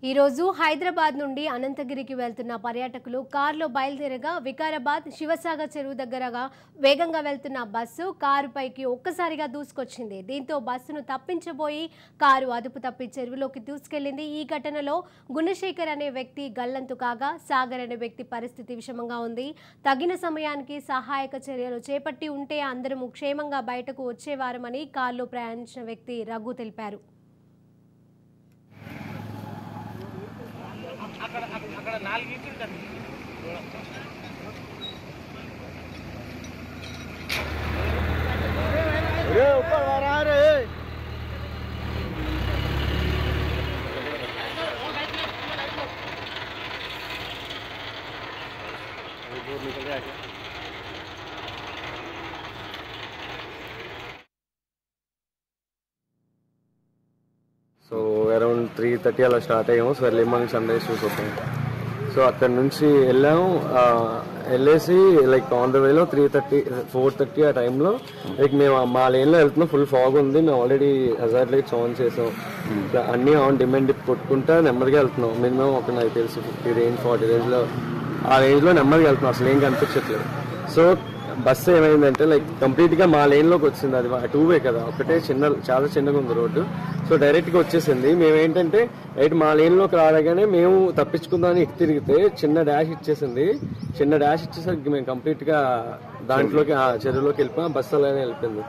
ఈ రోజు హైదరాబాద్ నుండి అనంతగిరికి వెళ్తున్న పర్యాటకులు కారులో బయలుదేరగా వికారాబాద్ శివసాగర్ చెరువు దగ్గరగా వేగంగా వెళ్తున్న బస్సు కారుపైకి ఒక్కసారిగా దూసుకొచ్చింది. దీంతో బస్సును తప్పించబోయి కారు అదుపు తప్పి చెరువులోకి దూసుకెళ్లింది. ఈ ఘటనలో గుణశేఖర్ అనే వ్యక్తి గల్లంతు కాగా సాగర్ అనే వ్యక్తి పరిస్థితి విషమంగా ఉంది. తగిన సమయానికి సహాయక చర్యలు చేపట్టి ఉంటే అందరూ క్షేమంగా బయటకు వచ్చేవారమని కారులో ప్రయాణించిన వ్యక్తి రఘు తెలిపారు. అక్కడ 4 ఇంచులు ఉంటుంది. సో అరౌండ్ 3:30 అలా స్టార్ట్ అయ్యాము. So early morning sunrise చూసొచ్చాము. సో అక్కడ నుంచి వెళ్ళేసి లైక్ ఆన్ ద వేలో 4:30 ఆ టైంలో లైక్ మేము మా లేన్లో వెళ్తున్నాం. ఫుల్ ఫాగ్ ఉంది. మేము ఆల్రెడీ హజార్డ్ లైట్స్ ఆన్ చేసాం. అన్నీ ఆన్ డిమాండ్ కొట్టుకుంటా నెమ్మదిగా వెళ్తున్నాం. మినిమం ఒక నాకు తెలిసి 50 రేంజ్ 40 రేంజ్లో ఆ రేంజ్లో నెమ్మదిగా వెళ్తున్నాం. అసలు ఏం కనిపించట్లేదు. సో బస్సు ఏమైందంటే లైక్ కంప్లీట్గా మా లేన్లోకి వచ్చింది. అది 2 వే కదా, ఒకటే చాలా చిన్నగా ఉంది రోడ్డు. సో డైరెక్ట్గా వచ్చేసింది. మేమేంటంటే రైట్ మా లేన్లోకి రాగానే మేము తప్పించుకుందామని ఇటు తిరిగితే చిన్న డాష్ ఇచ్చేసింది. చిన్న డాష్ ఇచ్చేసరికి మేము కంప్లీట్గా దాంట్లోకి చెరువులోకి వెళ్ళిపోయాం. బస్సు అలానే వెళ్ళిపోయింది.